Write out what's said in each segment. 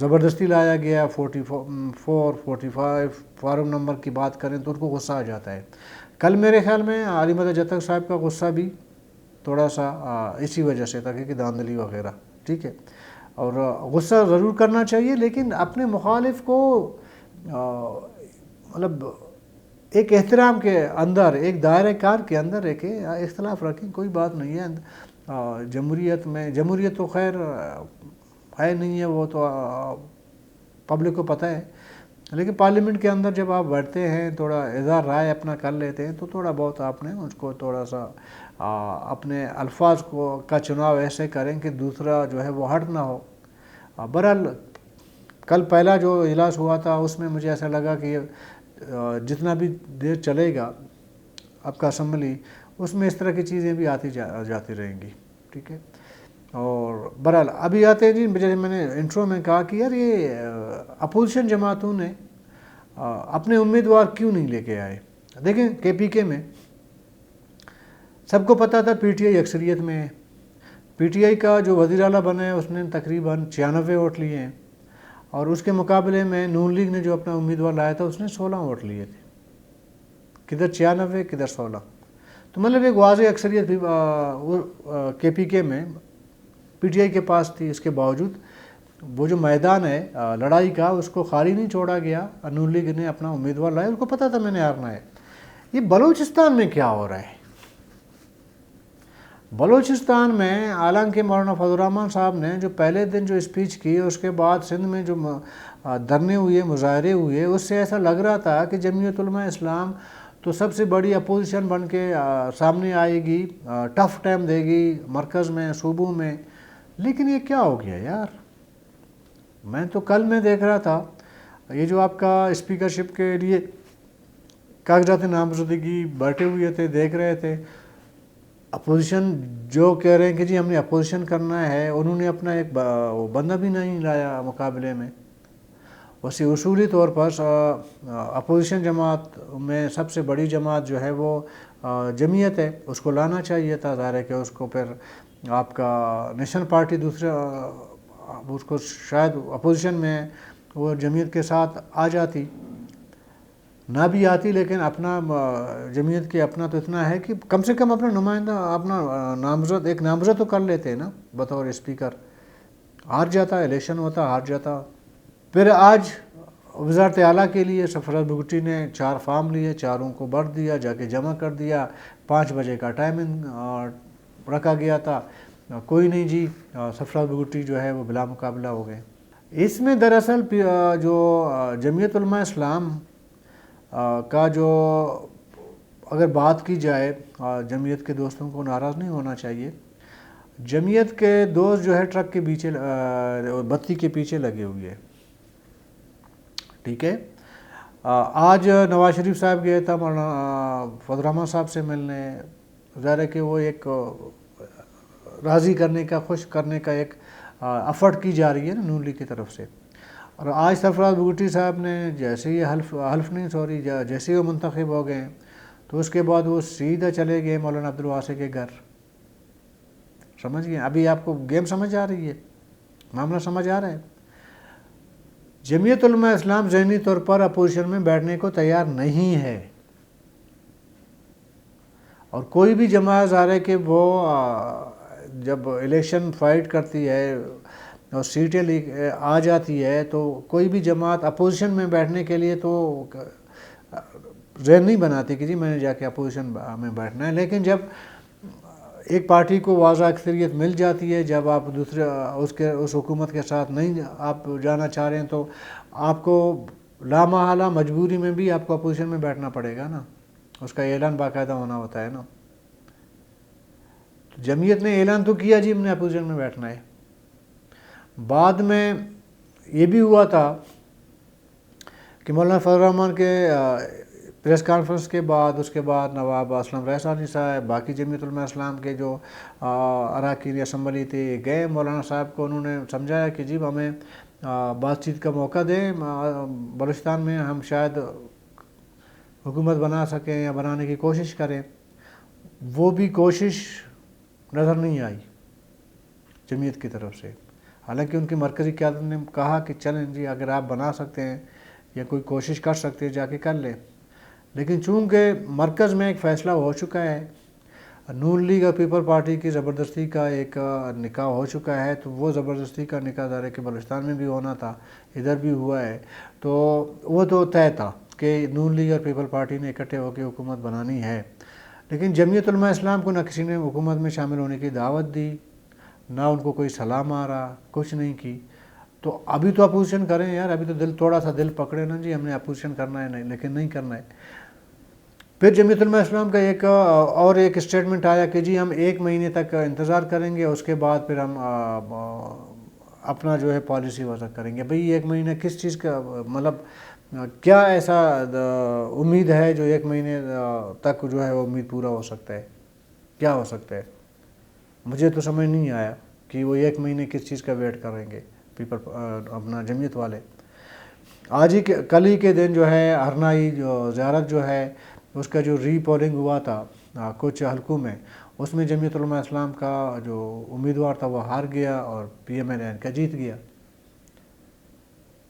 زبردستی لایا گیا 44 45 فارم نمبر کی بات کریں تو ان کو غصہ آ جاتا ہے. کل میرے خیال میں علی مدد جتک صاحب کا غصہ بھی تھوڑا سا اسی وجہ سے تھا کہ داندلی وغیرہ. ٹھیک ہے, اور غصہ ضرور کرنا چاہیے لیکن اپنے مخالف کو مطلب ایک احترام کے اندر, ایک دائرہ کار کے اندر ایک اختلاف رکھیں, کوئی بات نہیں ہے. جمہوریت میں, جمہوریت تو خیر ہے نہیں ہے, وہ تو پبلک کو پتہ ہے, لیکن پارلیمنٹ کے اندر جب آپ بیٹھتے ہیں تھوڑا اظہار رائے اپنا کر لیتے ہیں تو تھوڑا بہت آپ نے اس کو تھوڑا سا اپنے الفاظ کا چناؤ ایسے کریں کہ دوسرا جو ہے وہ ہرٹ نہ ہو. بہرحال کل پہلا جو اجلاس ہوا تھا اس میں مجھے ایسا لگا کہ جتنا بھی دیر چلے گا آپ کا اسمبلی, اس میں اس طرح کی چیزیں بھی آتی جاتی رہیں گی. ٹھیک ہے, اور بہرحال ابھی آتے ہیں جی, جیسے میں نے انٹرو میں کہا کہ یار یہ اپوزیشن جماعتوں نے اپنے امیدوار کیوں نہیں لے کے آئے. دیکھیں کے پی کے میں سب کو پتہ تھا پی ٹی آئی اکثریت میں ہے. پی ٹی آئی کا جو وزیر اعلیٰ بنا ہے اس نے تقریباً 96 ووٹ لیے ہیں, اور اس کے مقابلے میں نون لیگ نے جو اپنا امیدوار لایا تھا اس نے 16 ووٹ لیے تھے. کدھر 96 کدھر 16, تو مطلب ایک واضح اکثریت بھی کے پی کے میں پی ٹی آئی کے پاس تھی. اس کے باوجود وہ جو میدان ہے لڑائی کا اس کو خالی نہیں چھوڑا گیا, نون لیگ نے اپنا امیدوار لایا, اس کو پتہ تھا میں نے ہارنا ہے. یہ بلوچستان میں کیا ہو رہا ہے؟ بلوچستان میں حالانکہ مولانا فضل الرحمان صاحب نے جو پہلے دن جو اسپیچ کی, اس کے بعد سندھ میں جو دھرنے ہوئے, مظاہرے ہوئے, اس سے ایسا لگ رہا تھا کہ جمعیت علماء اسلام تو سب سے بڑی اپوزیشن بن کے سامنے آئے گی, ٹف ٹائم دے گی مرکز میں, صوبوں میں. لیکن یہ کیا ہو گیا یار؟ میں تو کل میں دیکھ رہا تھا یہ جو آپ کا اسپیکرشپ کے لیے کاغذات نامزدگی بیٹھے ہوئے تھے, دیکھ رہے تھے, اپوزیشن جو کہہ رہے ہیں کہ جی ہم نے اپوزیشن کرنا ہے, انہوں نے اپنا ایک بندہ بھی نہیں لایا مقابلے میں. ویسے اصولی طور پر اپوزیشن جماعت میں سب سے بڑی جماعت جو ہے وہ جمعیت ہے, اس کو لانا چاہیے تھا. ظاہر ہے کہ اس کو پھر آپ کا نیشنل پارٹی دوسرے اس کو شاید اپوزیشن میں وہ جمعیت کے ساتھ آ جاتی, نہ بھی آتی, لیکن اپنا جمعیت کے اپنا تو اتنا ہے کہ کم سے کم اپنا نمائندہ, اپنا نامزد, ایک نامزد تو کر لیتے ہیں نا بطور اسپیکر. ہار جاتا, الیکشن ہوتا, ہار جاتا. پھر آج وزارت اعلیٰ کے لیے سرفراز بگٹی نے 4 فارم لیے, چاروں کو بھر دیا, جا کے جمع کر دیا. 5 بجے کا ٹائمنگ رکھا گیا تھا, کوئی نہیں جی, سرفراز بگٹی جو ہے وہ بلا مقابلہ ہو گئے. اس میں دراصل جو جمعیت علماء اسلام کا جو اگر بات کی جائے, جمعیت کے دوستوں کو ناراض نہیں ہونا چاہیے. جمعیت کے دوست جو ہے ٹرک کے پیچھے, بتی کے پیچھے لگے ہوئے ہیں. ٹھیک ہے, آج نواز شریف صاحب گئے تھا مولانا فضل الرحمان صاحب سے ملنے. ظاہر ہے کہ وہ ایک راضی کرنے کا, خوش کرنے کا ایک ایفرٹ کی جا رہی ہے نا نون لیگ کی طرف سے. اور آج سرفراز بگٹی صاحب نے جیسے ہی جیسے ہی وہ منتخب ہو گئے تو اس کے بعد وہ سیدھا چلے گئے مولانا عبدالواسع کے گھر. سمجھ گئے؟ ابھی آپ کو گیم سمجھ آ رہی ہے, معاملہ سمجھ آ رہا ہے. جمعیت علماء اسلام ذہنی طور پر اپوزیشن میں بیٹھنے کو تیار نہیں ہے, اور کوئی بھی جماعت ظاہر ہے کہ وہ جب الیکشن فائٹ کرتی ہے اور سیٹیں آ جاتی ہے تو کوئی بھی جماعت اپوزیشن میں بیٹھنے کے لیے تو ذہن نہیں بناتی کہ جی میں نے جا کے اپوزیشن میں بیٹھنا ہے. لیکن جب ایک پارٹی کو واضح اکثریت مل جاتی ہے, جب آپ دوسرے اس حکومت کے ساتھ نہیں آپ جانا چاہ رہے ہیں تو آپ کو لامحالہ مجبوری میں بھی آپ کو اپوزیشن میں بیٹھنا پڑے گا نا, اس کا اعلان باقاعدہ ہونا ہوتا ہے نا. جمعیت نے اعلان تو کیا جی ہم نے اپوزیشن میں بیٹھنا ہے. بعد میں یہ بھی ہوا تھا کہ مولانا فضل الرحمان کے پریس کانفرنس کے بعد, اس کے بعد نواب اسلم رحسانی صاحب, باقی جمعیت علماء اسلام کے جو اراکین اسمبلی تھے گئے مولانا صاحب کو, انہوں نے سمجھایا کہ جی ہمیں بات چیت کا موقع دیں, بلوچستان میں ہم شاید حکومت بنا سکیں یا بنانے کی کوشش کریں. وہ بھی کوشش نظر نہیں آئی جمعیت کی طرف سے. حالانکہ ان کی مرکزی قیادت نے کہا کہ چلیں جی اگر آپ بنا سکتے ہیں یا کوئی کوشش کر سکتے ہیں جا کے کر لیں، لیکن چونکہ مرکز میں ایک فیصلہ ہو چکا ہے، نون لیگ اور پیپل پارٹی کی زبردستی کا ایک نکاح ہو چکا ہے، تو وہ زبردستی کا نکاح ظاہر ہے کہ بلوچستان میں بھی ہونا تھا، ادھر بھی ہوا ہے، تو وہ تو طے تھا کہ نون لیگ اور پیپل پارٹی نے اکٹھے ہو کے حکومت بنانی ہے۔ لیکن جمعیت علماء اسلام کو نہ کسی نے حکومت میں شامل ہونے کی دعوت دی، نہ ان کو کوئی صلاح مارا، کچھ نہیں کی۔ تو ابھی تو اپوزیشن کریں یار، ابھی تو تھوڑا سا دل پکڑے نا جی ہم نے اپوزیشن کرنا ہے، نہیں لیکن نہیں کرنا ہے۔ پھر جمعیت علماء اسلام کا ایک اسٹیٹمنٹ آیا کہ جی ہم 1 مہینے تک انتظار کریں گے، اس کے بعد پھر ہم اپنا جو ہے پالیسی وضع کریں گے۔ بھئی 1 مہینہ کس چیز کا مطلب کیا ایسا امید ہے جو 1 مہینے تک جو ہے وہ امید پورا ہو سکتا ہے؟ کیا ہو سکتا ہے؟ مجھے تو سمجھ نہیں آیا کہ وہ 1 مہینے کس چیز کا ویٹ کریں گے اپنا جمعیت والے۔ آج ہی کل ہی کے دن جو ہے ہرنائی جو زیارت جو ہے اس کا جو ری پولنگ ہوا تھا کچھ حلقوں میں، اس میں جمعیت علماء اسلام کا جو امیدوار تھا وہ ہار گیا اور پی ایم ایل این کا جیت گیا۔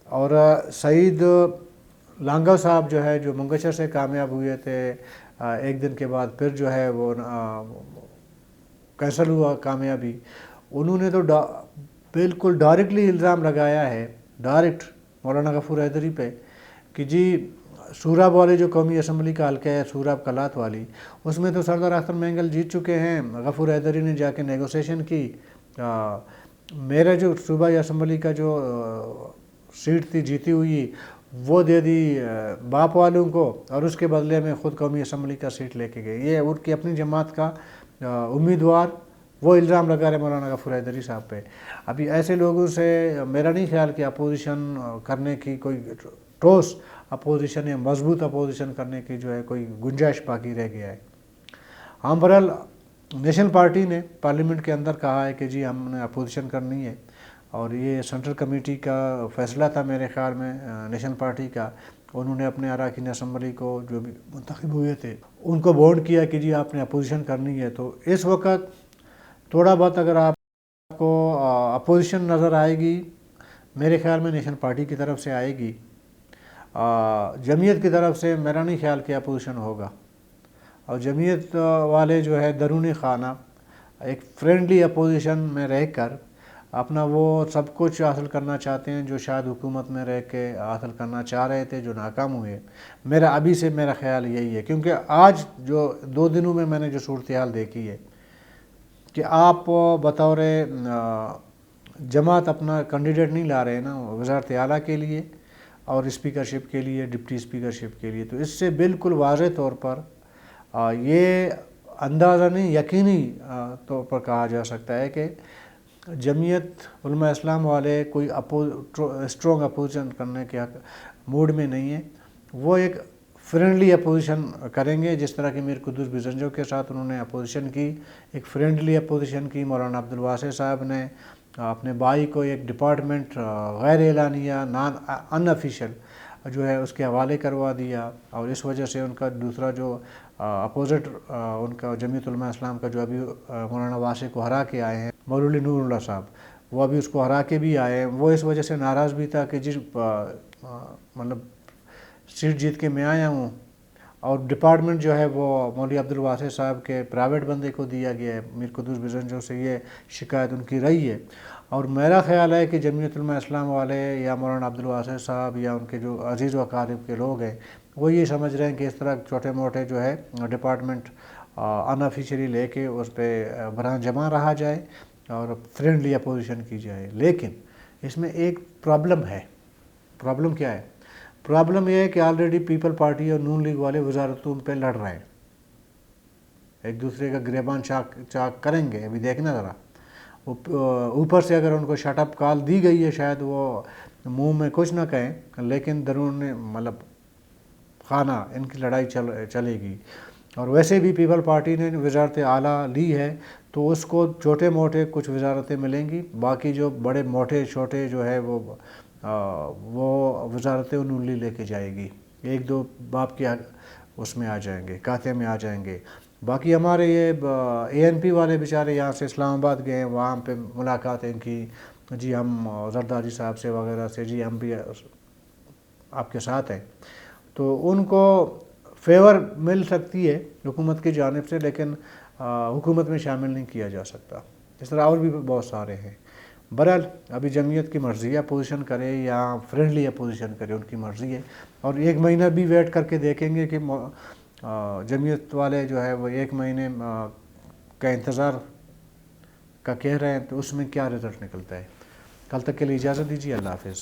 اور سعید لانگا صاحب جو ہے جو منگشر سے کامیاب ہوئے تھے، 1 دن کے بعد پھر جو ہے وہ کینسل ہوا کامیابی، انہوں نے تو بالکل ڈائریکٹلی الزام لگایا ہے، ڈائریکٹ مولانا غفور حیدری پہ کہ جی سوراب والی جو قومی اسمبلی کا حلقہ ہے سوراب کلات والی، اس میں تو سردار اختر مینگل جیت چکے ہیں، غفور حیدری نے جا کے نیگوسیشن کی، میرا جو صوبائی اسمبلی کا جو سیٹ تھی جیتی ہوئی وہ دے دی باپ والوں کو، اور اس کے بدلے میں خود قومی اسمبلی کا سیٹ لے کے گئے۔ یہ ان کی اپنی جماعت کا امیدوار وہ الزام لگا رہے مولانا غفور حیدری صاحب پہ۔ ابھی ایسے لوگوں سے میرا نہیں خیال کہ اپوزیشن کرنے کی کوئی ٹھوس اپوزیشن یا مضبوط اپوزیشن کرنے کی جو ہے کوئی گنجائش باقی رہ گیا ہے۔ ہاں بہرحال نیشنل پارٹی نے پارلیمنٹ کے اندر کہا ہے کہ جی ہم نے اپوزیشن کرنی ہے، اور یہ سینٹرل کمیٹی کا فیصلہ تھا میرے خیال میں نیشنل پارٹی کا، انہوں نے اپنے اراکین اسمبلی کو جو بھی منتخب ہوئے تھے ان کو بونڈ کیا کہ جی آپ نے اپوزیشن کرنی ہے۔ تو اس وقت تھوڑا بہت اگر آپ کو اپوزیشن نظر آئے گی، میرے خیال میں نیشنل پارٹی کی طرف سے آئے گی، جمعیت کی طرف سے میرا نہیں خیال کہ اپوزیشن ہوگا۔ اور جمعیت والے جو ہے درون خانہ ایک فرینڈلی اپوزیشن میں رہ کر اپنا وہ سب کچھ حاصل کرنا چاہتے ہیں جو شاید حکومت میں رہ کے حاصل کرنا چاہ رہے تھے، جو ناکام ہوئے۔ ابھی سے میرا خیال یہی ہے، کیونکہ آج جو 2 دنوں میں نے جو صورتحال دیکھی ہے کہ آپ بطور جماعت اپنا کینڈیڈیٹ نہیں لا رہے نا وزارت اعلیٰ کے لیے اور اسپیکرشپ کے لیے، ڈپٹی اسپیکرشپ کے لیے، تو اس سے بالکل واضح طور پر یہ اندازہ نہیں یقینی طور پر کہا جا سکتا ہے کہ جمعیت علماء اسلام والے کوئی اسٹرانگ اپوزیشن کرنے کے موڈ میں نہیں ہے۔ وہ ایک فرینڈلی اپوزیشن کریں گے، جس طرح کہ میر قدوس بزنجو کے ساتھ انہوں نے اپوزیشن کی، ایک فرینڈلی اپوزیشن کی۔ مولانا عبدالواسع صاحب نے اپنے بھائی کو ایک ڈپارٹمنٹ غیر اعلانیہ ان آفیشیل جو ہے اس کے حوالے کروا دیا، اور اس وجہ سے ان کا دوسرا جو اپوزٹ ان کا جمعیت علماء اسلام کا جو ابھی مولانا واسع کو ہرا کے آئے ہیں، مولوی نور اللہ صاحب، وہ ابھی اس کو ہرا کے بھی آئے ہیں، وہ اس وجہ سے ناراض بھی تھا کہ جس مطلب سیٹ جیت کے میں آیا ہوں، اور ڈپارٹمنٹ جو ہے وہ مولوی عبدالواسع صاحب کے پرائیویٹ بندے کو دیا گیا ہے۔ میر قدوس بزنجو سے یہ شکایت ان کی رہی ہے، اور میرا خیال ہے کہ جمعیت علماء اسلام والے یا مولانا عبدالواسع صاحب یا ان کے جو عزیز و اقارب کے لوگ ہیں وہ یہ سمجھ رہے ہیں کہ اس طرح چھوٹے موٹے جو ہے ڈپارٹمنٹ ان آفیشیلی لے کے اس پہ برہان جمع رہا جائے اور فرینڈلی اپوزیشن کی جائے۔ لیکن اس میں ایک پرابلم ہے۔ پرابلم کیا ہے؟ پرابلم یہ ہے کہ آلریڈی پیپل پارٹی اور نون لیگ والے وزارتوں پہ لڑ رہے ہیں، ایک دوسرے کا گریبان چاک کریں گے، ابھی دیکھنا ذرا۔ اوپر سے اگر ان کو شٹ اپ کال دی گئی ہے شاید وہ منہ میں کچھ نہ کہیں، لیکن درون مطلب خانہ ان کی لڑائی چلے گی۔ اور ویسے بھی پیپل پارٹی نے وزارت اعلیٰ لی ہے تو اس کو چھوٹے موٹے کچھ وزارتیں ملیں گی، باقی جو بڑے موٹے چھوٹے جو ہے وہ وزارتیں انہوں لے کے جائے گی، 1-2 باپ کے اس میں آ جائیں گے، کھاتے میں آ جائیں گے۔ باقی ہمارے یہ اے این پی والے بیچارے یہاں سے اسلام آباد گئے، وہاں پہ ملاقاتیں کی، جی ہم زرداری صاحب سے وغیرہ سے جی ہم بھی آپ کے ساتھ ہیں، تو ان کو فیور مل سکتی ہے حکومت کی جانب سے، لیکن حکومت میں شامل نہیں کیا جا سکتا. اس طرح اور بھی بہت سارے ہیں. بہرحال ابھی جمعیت کی مرضی ہے اپوزیشن کرے یا فرینڈلی اپوزیشن کرے، ان کی مرضی ہے. اور 1 مہینہ بھی ویٹ کر کے دیکھیں گے کہ جمعیت والے جو ہے وہ 1 مہینے کا انتظار کا کہہ رہے ہیں، تو اس میں کیا رزلٹ نکلتا ہے. کل تک کے لیے اجازت دیجیے. اللہ حافظ.